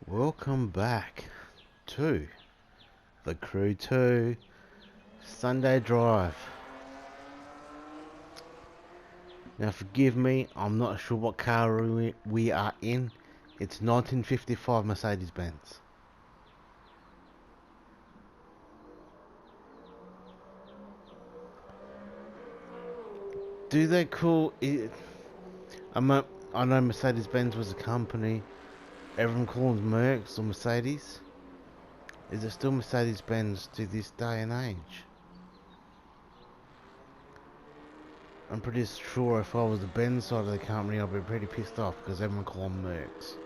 Welcome back to the Crew 2 Sunday Drive. Now forgive me, I'm not sure what car we are in. It's 1955 Mercedes-Benz. Do they call it... I know Mercedes-Benz was a company. Everyone calls Mercs or Mercedes. Is it still Mercedes-Benz to this day and age? I'm pretty sure if I was the Benz side of the company, I'd be pretty pissed off because everyone call them Mercs.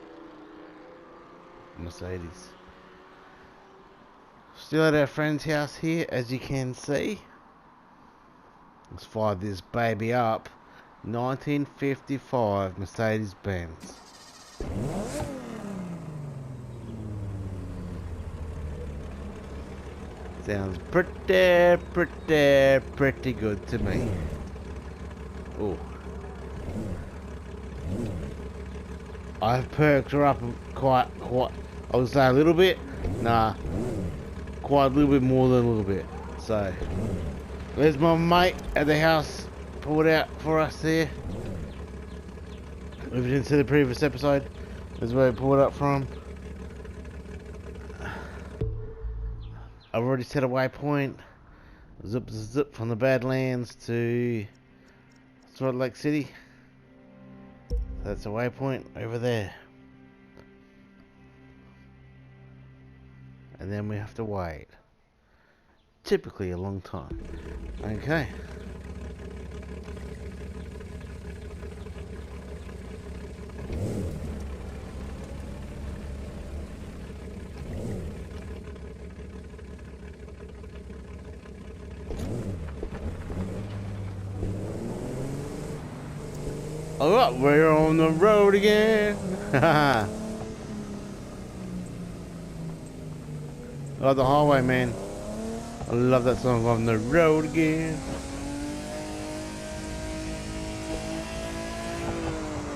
Mercedes. Still at our friend's house here, as you can see. Let's fire this baby up. 1955 Mercedes-Benz. Sounds pretty good to me. Oh, I've perked her up quite. I would say a little bit. Nah, quite a little bit more than a little bit. So, there's my mate at the house. Pulled out for us there. If you didn't see the previous episode, there's where I pulled up from. I've already set a waypoint. Zip from the Badlands to Salt Lake City. That's a waypoint over there. And then we have to wait. Typically a long time. Okay. Alright, we're on the road again. Oh, the highway, man. I love that song, On the Road Again.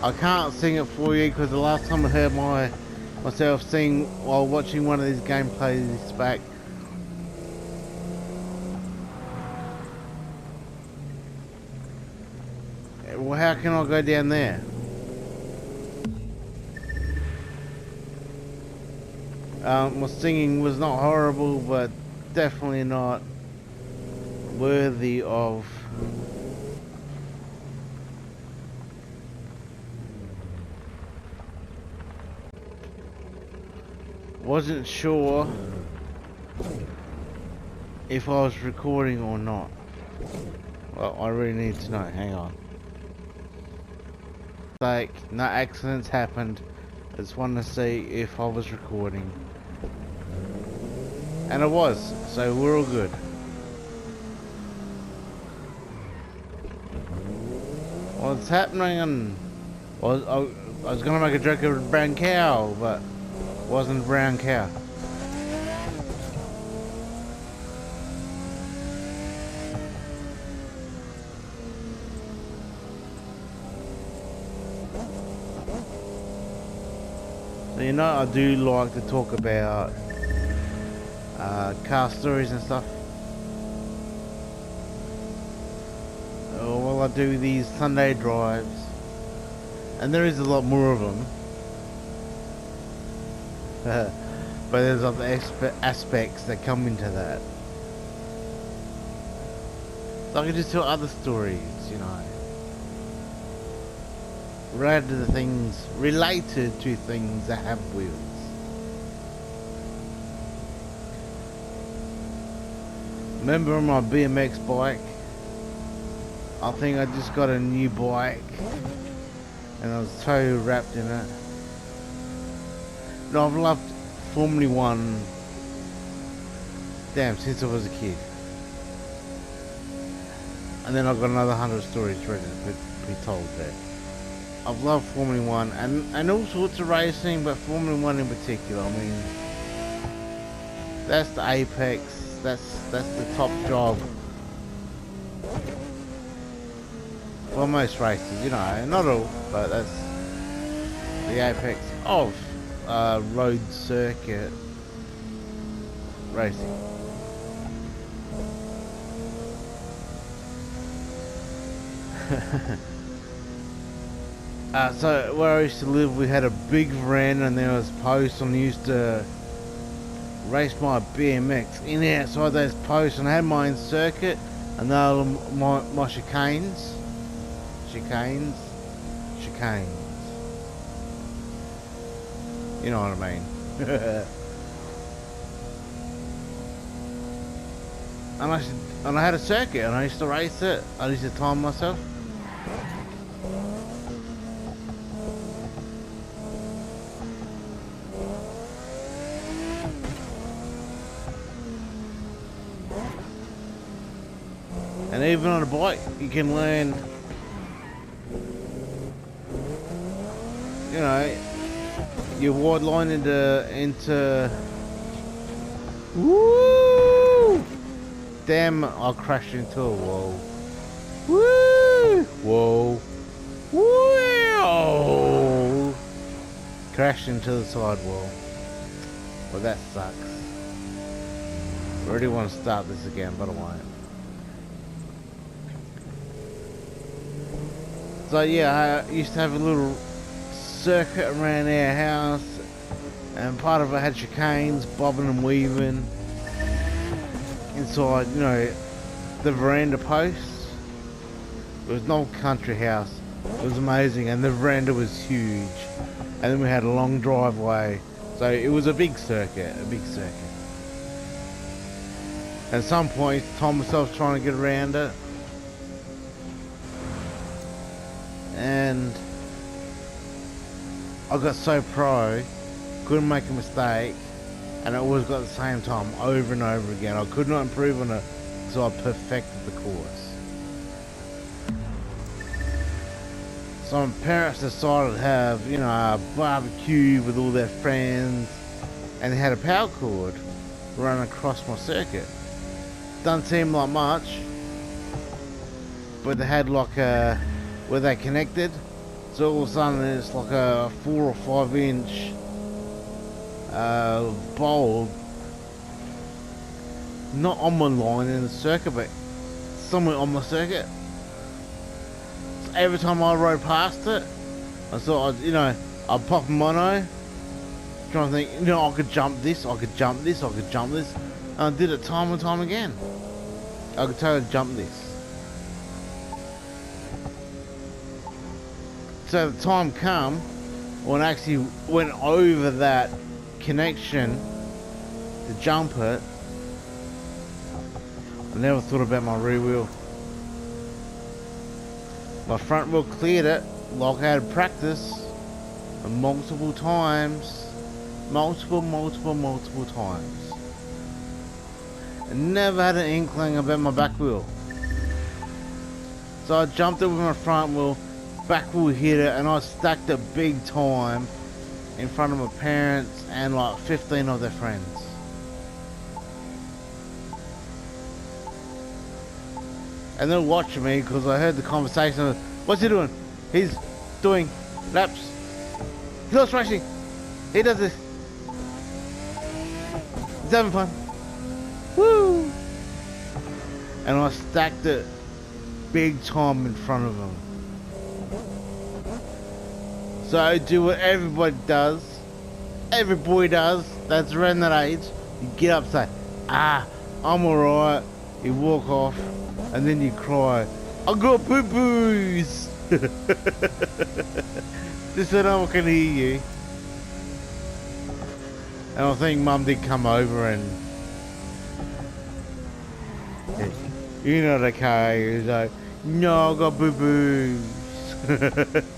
I can't sing it for you because the last time I heard myself sing while watching one of these gameplays back, well, how can I go down there? My singing was not horrible, but definitely not worthy of wasn't sure if I was recording or not. Well, I really need to know. Hang on. Like, no accidents happened. I just wanted to see if I was recording. And I was, so we're all good. What's happening? I was gonna make a joke of a brown cow, but it wasn't a brown cow. You know, I do like to talk about car stories and stuff. While I do these Sunday drives, and there is a lot more of them, but there's other aspects that come into that. So I can just tell other stories, you know. Related to things that have wheels. Remember my BMX bike? I think I just got a new bike and I was totally wrapped in it. No, I've loved Formula 1 since I was a kid. And then I've got another 100 stories ready to be told there. I've loved Formula 1 and all sorts of racing, but Formula 1 in particular. I mean, that's the apex. That's the top job for most races, you know. Not all, but that's the apex of road circuit racing. So where I used to live, we had a big veranda and there was posts, and I used to race my BMX in outside those posts, and I had my own circuit, and they were my chicanes. You know what I mean. And I had a circuit, and I used to race it. I used to time myself. And even on a bike, you can learn, you know, your wide line into. Woo! Damn! I crashed into a wall. Woo! Whoa! Whoa! Crashed into the sidewall. Well, that sucks. I really want to start this again, but I won't. So yeah, I used to have a little circuit around our house, and part of it had chicanes, bobbing and weaving inside, you know, the veranda posts. It was an old country house. It was amazing, and the veranda was huge, and then we had a long driveway, so it was a big circuit. At some point, I told myself trying to get around it, and I got so pro, couldn't make a mistake, and I always got the same time over and over again. I could not improve on it, so I perfected the course. So my parents decided to have, you know, a barbecue with all their friends, and they had a power cord run across my circuit. Doesn't seem like much, but they had like a, where they connected, so all of a sudden it's like a 4 or 5 inch bulb, not on my line in the circuit, but somewhere on my circuit. So every time I rode past it, I thought, you know, I'd pop a mono, trying to think, you know, I could jump this, I could jump this, I could jump this, and I did it time and time again. I could totally jump this. So the time come when I actually went over that connection to jump it, I never thought about my rear wheel. My front wheel cleared it like I had practice multiple times. Multiple times. And never had an inkling about my back wheel. So I jumped it with my front wheel, back wheel hit it, and I stacked it big time in front of my parents and like 15 of their friends. And they're watching me because I heard the conversation of, what's he doing? He's doing laps. He loves racing. He does this. He's having fun. Woo! And I stacked it big time in front of them. So I do what everybody does. Every boy does. That's around that age. You get up and say, ah, I'm alright. You walk off. And then you cry, I got boo-boos. Just so no one can hear you. And I think Mum did come over and, you know, the car, he was like, no, I got boo-boos.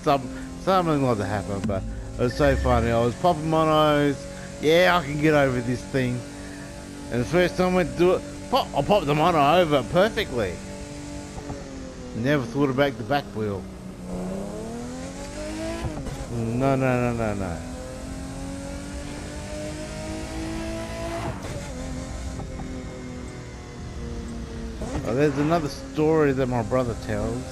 Something like that happened, but it was so funny. I was popping monos. Yeah, I can get over this thing. And the first time I went to do it, I popped the mono over perfectly. Never thought about the back wheel. No. Oh, there's another story that my brother tells.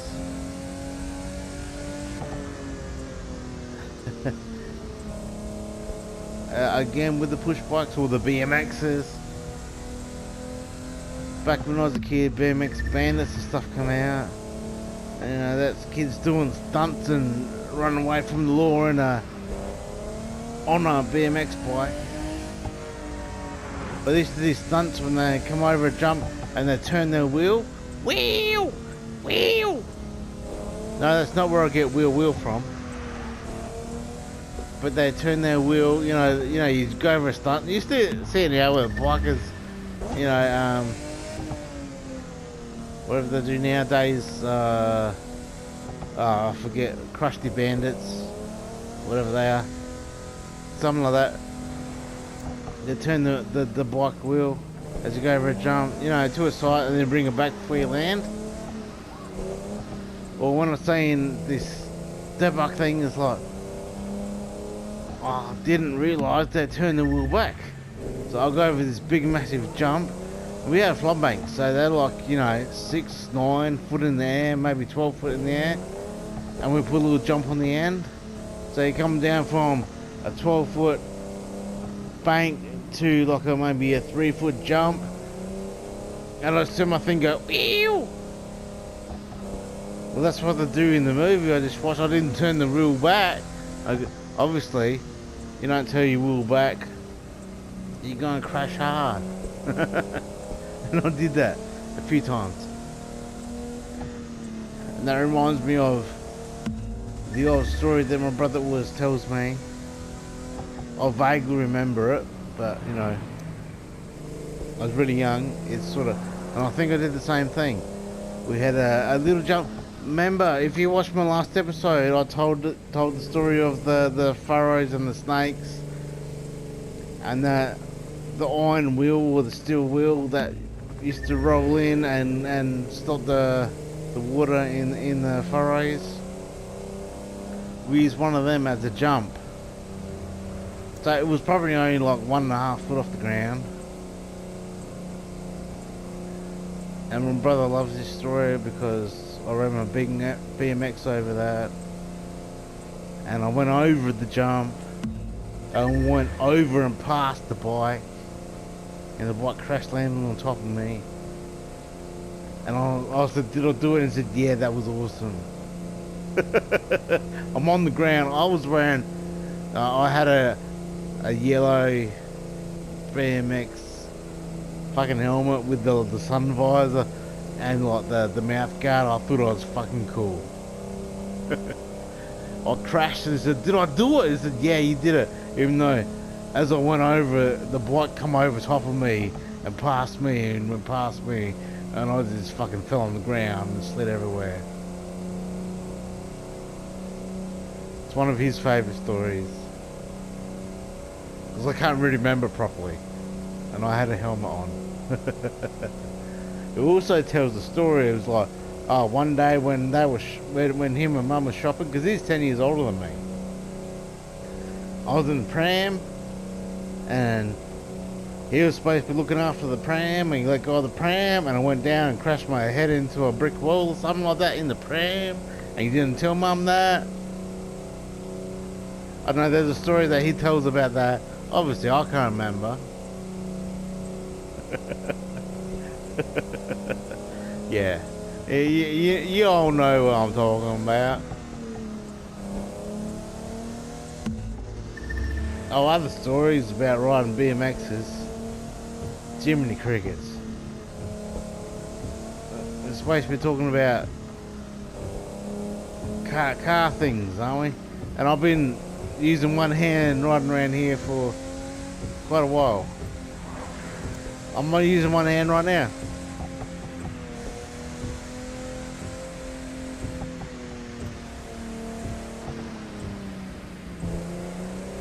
again with the push bikes or the BMXs. Back when I was a kid, BMX bandits and stuff come out. And, you know, that's kids doing stunts and running away from the law on a BMX bike. But they used to do stunts when they come over a jump and they turn their wheel. Wheel! Wheel! No, that's not where I get wheel from. But they turn their wheel, you know, you go over a stunt. You used to see it now with bikers, you know, whatever they do nowadays, I forget, crusty bandits, whatever they are, something like that. They turn the bike wheel as you go over a jump, you know, to a side and then bring it back before you land. Well, when I'm saying this step up thing is like, I didn't realise they turned the wheel back. So I'll go over this big massive jump. We had a flood bank, so they're like, you know, 6, 9 foot in the air, maybe 12 foot in the air. And we put a little jump on the end. So you come down from a 12 foot bank to like maybe a 3 foot jump. And I see my thing go, ew! Well, that's what they do in the movie. I just watched, I didn't turn the wheel back. Obviously, you don't turn your wheel back, you're going to crash hard. And I did that a few times. And that reminds me of the old story that my brother always tells me. I vaguely remember it, but you know, I was really young. It's sort of, and I think I did the same thing. We had a little jump. Remember, if you watched my last episode, I told the story of the furrows and the snakes, and the iron wheel or the steel wheel that used to roll in and stop the water in the furrows. We used one of them as a jump. So it was probably only like 1.5 foot off the ground. And my brother loves this story because I rode my big BMX over that. And I went over the jump. And went over and past the bike. And the bike crash landed on top of me. And I said, did I do it? And he said, yeah, that was awesome. I'm on the ground. I was wearing, I had a yellow BMX fucking helmet with the sun visor and like the mouth guard. I thought I was fucking cool. I crashed and he said, did I do it? He said, yeah, you did it. Even though as I went over, the bike come over top of me and passed me and went past me, and I just fucking fell on the ground and slid everywhere. It's one of his favourite stories. Because I can't really remember properly. And I had a helmet on. It also tells the story. It was like, oh, one day when they were when him and Mum was shopping, because he's 10 years older than me. I was in the pram, and he was supposed to be looking after the pram, and he let go of the pram, and I went down and crashed my head into a brick wall or something like that in the pram, and he didn't tell Mum that. I don't know, there's a story that he tells about that. Obviously, I can't remember. Yeah. You all know what I'm talking about. Oh, other stories about riding BMXs. Jiminy crickets. We're supposed to be talking about car things, aren't we? And I've been using one hand riding around here for quite a while. I'm not using one hand right now.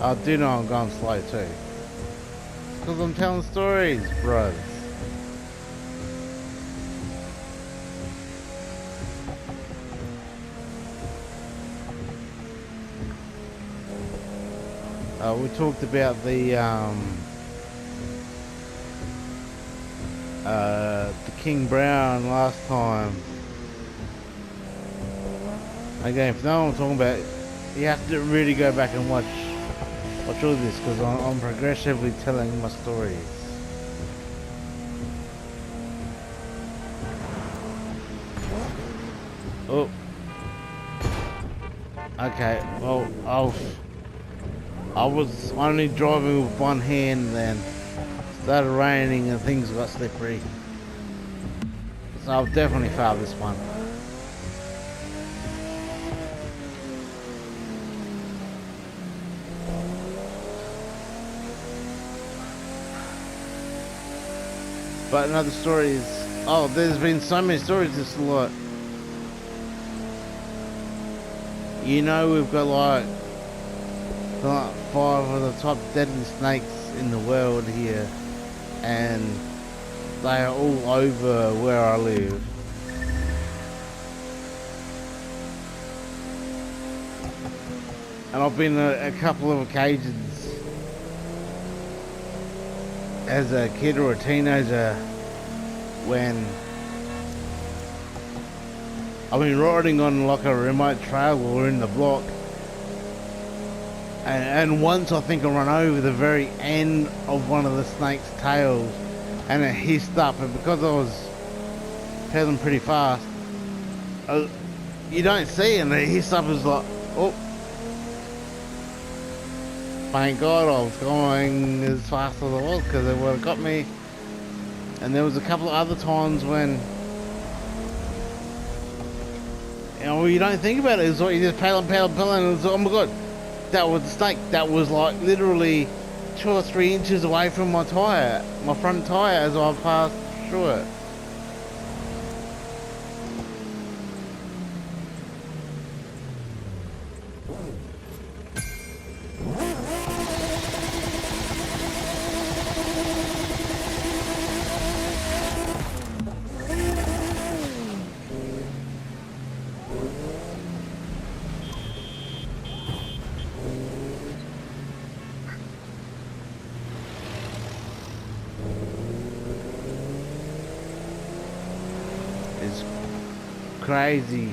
I do know I'm going slow too. Because I'm telling stories, bros. We talked about the King Brown last time. Again, if no one I'm talking about, you have to really go back and watch Watch all this, because I'm progressively telling my stories. Oh. Okay, well, I was only driving with one hand then. Started raining and things got slippery. So I'll definitely fail this one. But another story is, oh, there's been so many stories this lot. You know, we've got like 5 of the top deadly snakes in the world here, and they are all over where I live. And I've been a couple of occasions as a kid or a teenager when I've been riding on like a remote trail or in the block, and once I think I run over the very end of one of the snake's tails and it hissed up, and because I was pedaling pretty fast, you don't see it, and it hissed up as like, oh, thank God I was going as fast as I was, because it would have got me. And there was a couple of other times when, you know, you don't think about it. It's like you just pedal, and it's like, oh my God, that was the snake. That was like literally 2 or 3 inches away from my tyre, my front tyre, as I passed through it. It's crazy.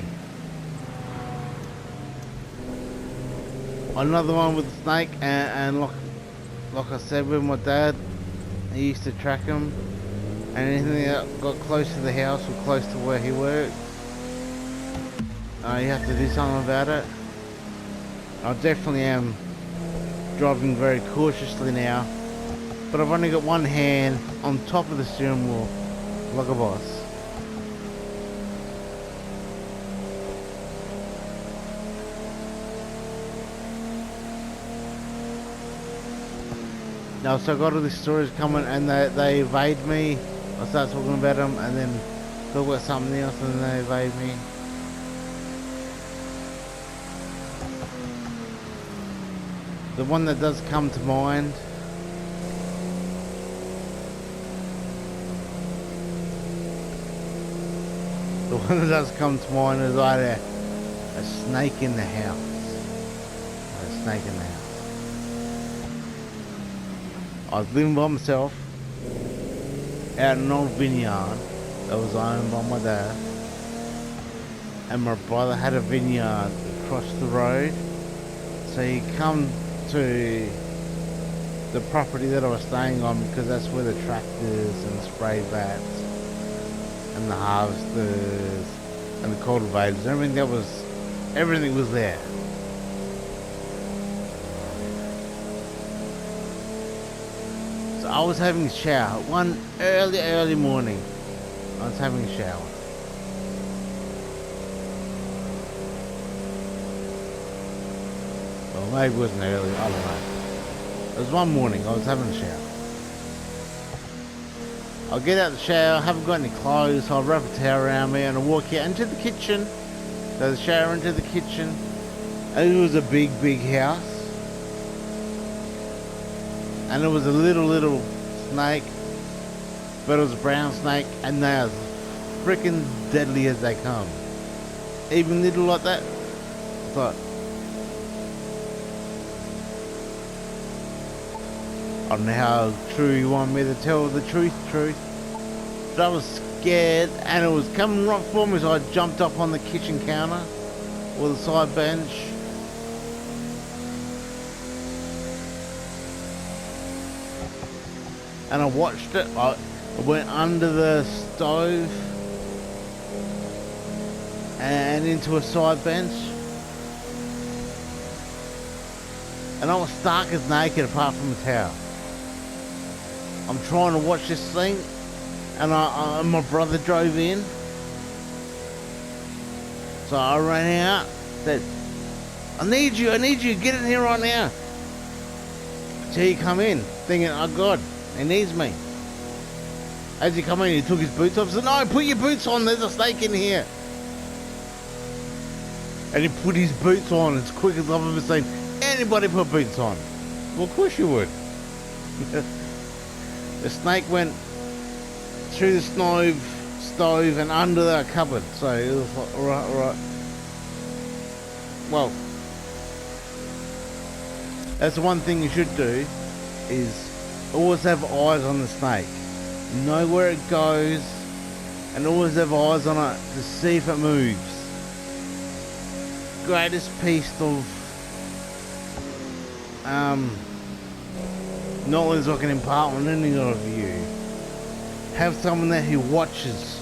Another one with the snake, and like I said with my dad, he used to track him, and anything that got close to the house or close to where he worked, you have to do something about it. I definitely am driving very cautiously now, but I've only got one hand on top of the steering wheel like a boss. Now, so I got all these stories coming, and they evade me. I start talking about them, and then talk about something else, and then they evade me. The one that does come to mind, is I had a snake in the house. A snake in the house. I was living by myself out in an old vineyard that was owned by my dad, and my brother had a vineyard across the road, so he come to the property that I was staying on, because that's where the tractors and the spray bats and the harvesters and the cultivators, everything was there. So I was having a shower one early morning. I was having a shower. Well, maybe it wasn't early, I don't know. It was one morning, I was having a shower. I'll get out of the shower, haven't got any clothes, so I'll wrap a towel around me and I'll walk out into the kitchen. So the shower into the kitchen. And it was a big house. And it was a little snake, but it was a brown snake, and they are freaking deadly as they come. Even little like that. But I don't know how true you want me to tell the truth. But I was scared, and it was coming right for me, so I jumped up on the kitchen counter or the side bench. and I watched it. I went under the stove and into a side bench, and I was stark as naked apart from a towel. I'm trying to watch this thing, and my brother drove in, so I ran out, said, I need you, get in here right now. So he come in, thinking, oh God, he needs me. As he come in, he took his boots off, said, no, put your boots on, there's a snake in here. And he put his boots on as quick as I've ever seen anybody put boots on. Well, of course you would. The snake went through the stove and under the cupboard. So it was like, right. Well, that's the one thing you should do, is always have eyes on the snake. Know where it goes, and always have eyes on it to see if it moves. Greatest piece of knowledge I can impart on any of you. Have someone there who watches.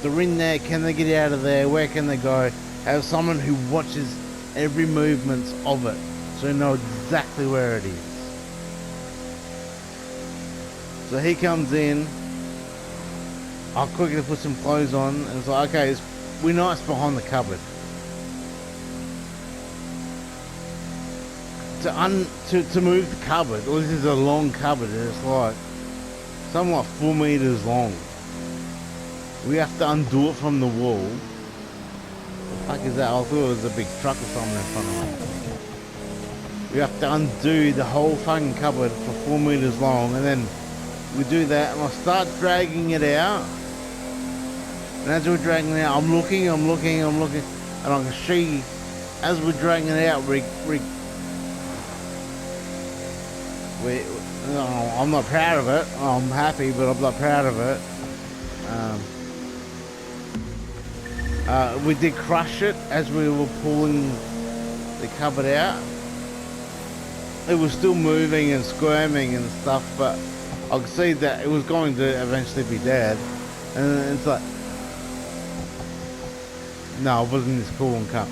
They're in there, can they get out of there? Where can they go? Have someone who watches every movement of it, so you know exactly where it is. So he comes in, I quickly put some clothes on, and it's like, okay, we know it's behind the cupboard. To move the cupboard, well, this is a long cupboard, and it's like something like 4 meters long. We have to undo it from the wall. What the fuck is that? I thought it was a big truck or something in front of me. We have to undo the whole fucking cupboard for 4 meters long, and then we do that, and I start dragging it out. And as we're dragging it out, I'm looking, and I can see as we're dragging it out, I'm not proud of it. I'm happy, but I'm not proud of it. We did crush it as we were pulling the cupboard out. It was still moving and squirming and stuff, but I could see that it was going to eventually be dead. And it's like, no, it wasn't this cool and cut.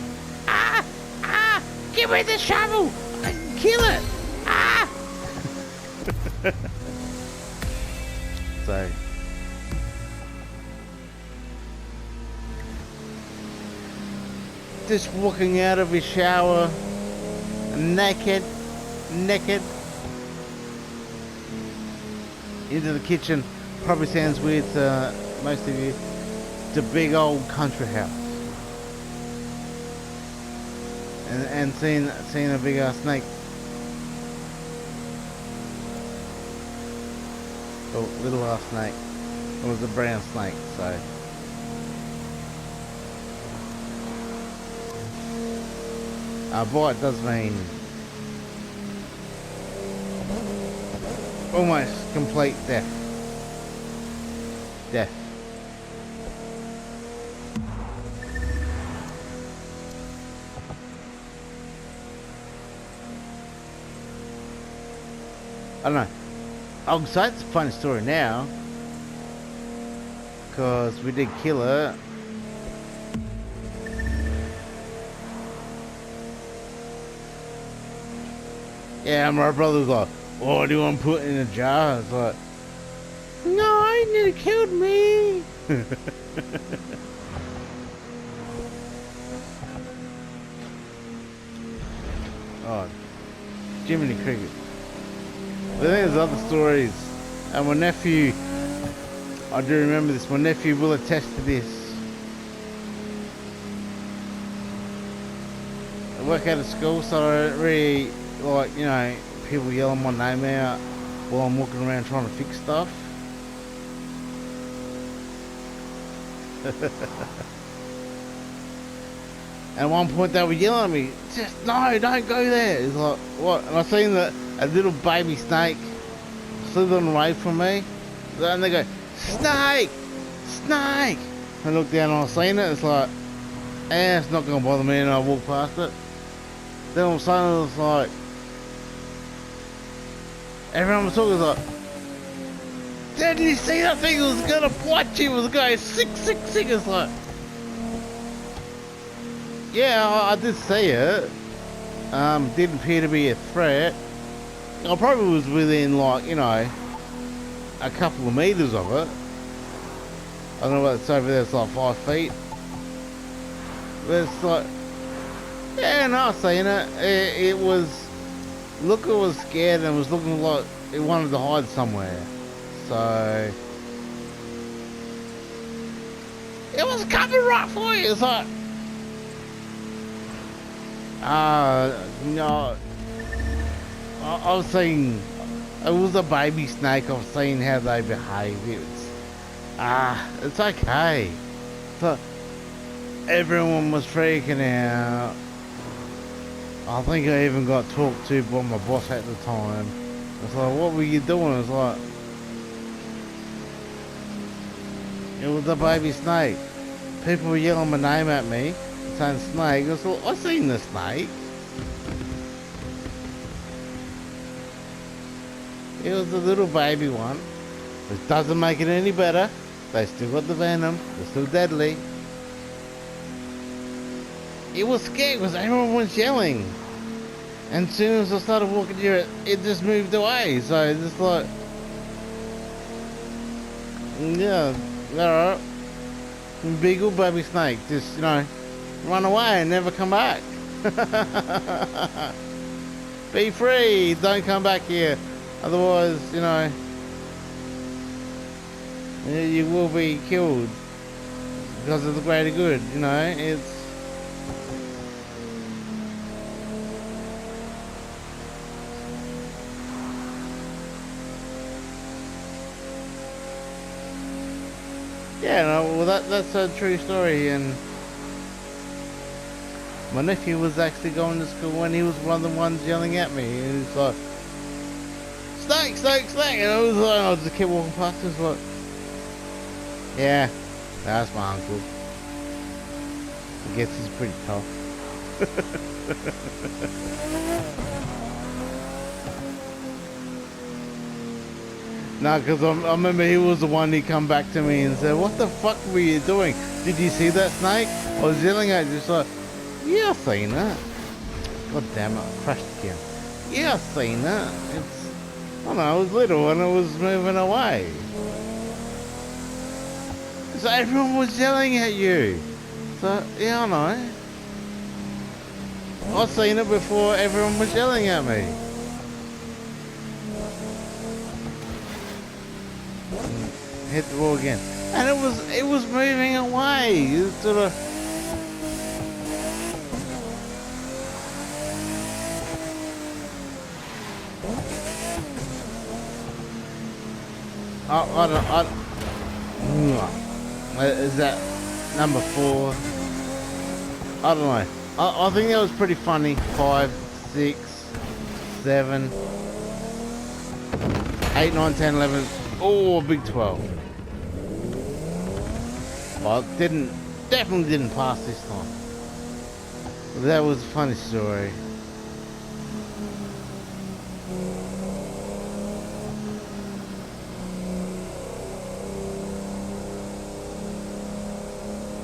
Give me the shovel! I can kill it! So just walking out of his shower naked into the kitchen. Probably sounds weird to most of you. It's a big old country house, and seeing a big ass snake. Oh, little ass snake. It was a brown snake, so. Bite does mean almost complete death. Death. I don't know. I'll say it's a funny story now, because we did kill it. Yeah, my brother was like, oh, do you want to put it in a jar? I was like, no, I nearly killed me. Oh, Jiminy Cricket. But then there's other stories, and my nephew, I do remember this, my nephew will attest to this. I work out of school, so I don't really like, you know, people yelling my name out while I'm walking around trying to fix stuff. And at one point they were yelling at me, just no, don't go there. It's like, what? And I seen that a little baby snake slithering away from me, and they go, snake, snake. I look down and I seen it. It's like, it's not gonna bother me, and I walk past it. Then all of a sudden it's like, everyone was talking, like, Did you see that thing? It was gonna watch him. It was going 666. It's like, yeah, I did see it. Didn't appear to be a threat. I probably was within, like, you know, a couple of meters of it. I don't know what it's over there. It's like 5 feet. But it's like, yeah, no, I seen it. It was, look, it was scared and it was looking like it wanted to hide somewhere. So it was coming right for you. It's like, no, I was saying it was a baby snake. I've seen how they behave. It's okay. So everyone was freaking out. I think I even got talked to by my boss at the time. It's like, what were you doing? It's like, it was a baby snake. People were yelling my name at me, saying snake. I thought, I seen the snake. It was a little baby one. Which doesn't make it any better. They still got the venom. They're still deadly. It was scared because everyone was yelling. And as soon as I started walking near it, it just moved away. So it's just like, yeah, alright. Big old baby snake, just, you know, run away and never come back. Be free, don't come back here. Otherwise, you know, you will be killed because of the greater good, you know. It's, yeah, no, well that's a true story. And my nephew was actually going to school and he was one of the ones yelling at me. He was like, snake, snake, snake. And I was like, I just kept walking past him. Like, yeah, that's my uncle. I guess he's pretty tough. No, because I remember he was the one who come back to me and said, what the fuck were you doing? Did you see that snake? I was yelling at you, just like, yeah, I seen it. God damn it, I crashed again. Yeah, I seen it. It's, I don't know, I was little and it was moving away. So everyone was yelling at you. So, yeah, I know. I seen it before everyone was yelling at me. Hit the wall again, and it was moving away. It was sort of, I don't, is that number 4? I don't know. I think that was pretty funny. 5, 6, 7, 8, 9, 10, 11. Oh, big 12. Well, definitely didn't pass this time. But that was a funny story.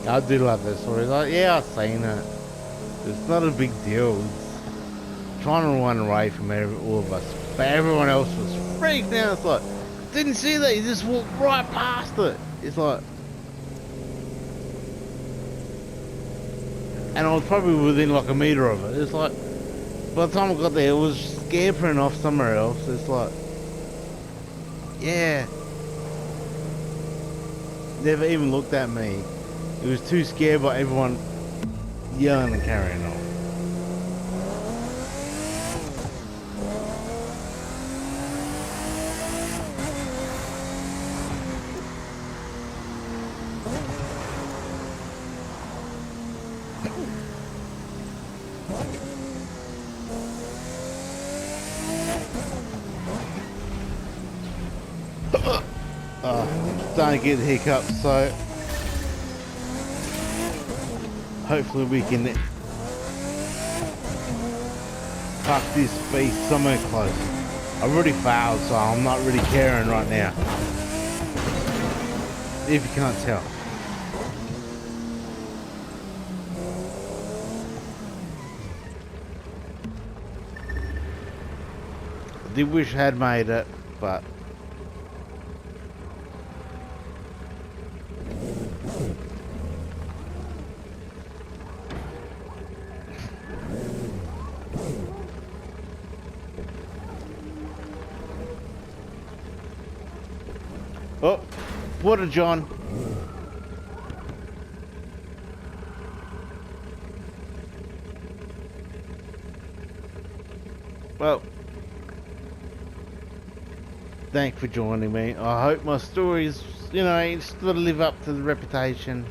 I do love that story. Like, yeah, I've seen it. It's not a big deal. It's trying to run away from all of us. But everyone else was freaked out. It's like, didn't see that, you just walked right past it. It's like, and I was probably within like a meter of it. It's like, by the time I got there, it was scampering off somewhere else. It's like, yeah, never even looked at me. It was too scared by everyone yelling and carrying on. Starting to get hiccups, so hopefully we can park this beast somewhere close. I've already failed, so I'm not really caring right now. If you can't tell. I did wish I had made it, but oh, what a John. Well, thanks for joining me. I hope my stories, you know, it's got to live up to the reputation,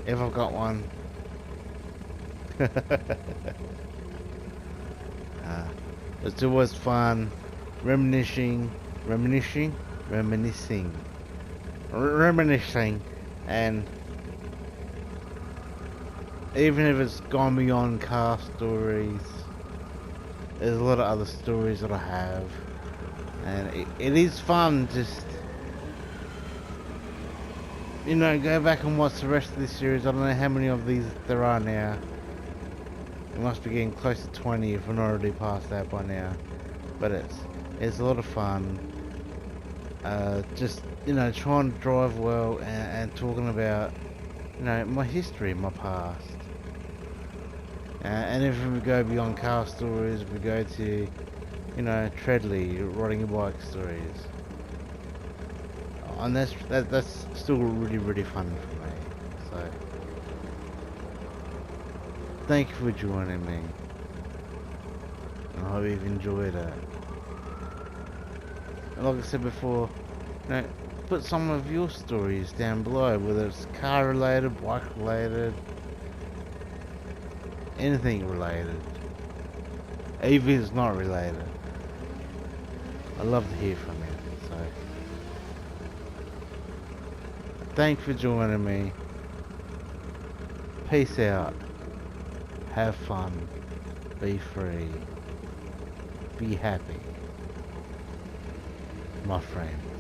if I've got one. It's always fun, reminiscing, and even if it's gone beyond car stories, there's a lot of other stories that I have, and it is fun just, you know, go back and watch the rest of this series. I don't know how many of these there are now. It must be getting close to 20 if we're not already past that by now. But it's a lot of fun. Just, you know, trying to drive well and talking about, you know, my history, my past. And if we go beyond car stories, if we go to, you know, Treadley, riding a bike stories. And that's still really fun for me. So thank you for joining me. I hope you've enjoyed it. And like I said before, you know, put some of your stories down below, whether it's car related, bike related, anything related, even if it's not related. I love to hear from you. So thanks for joining me. Peace out. Have fun. Be free. Be happy, my friend.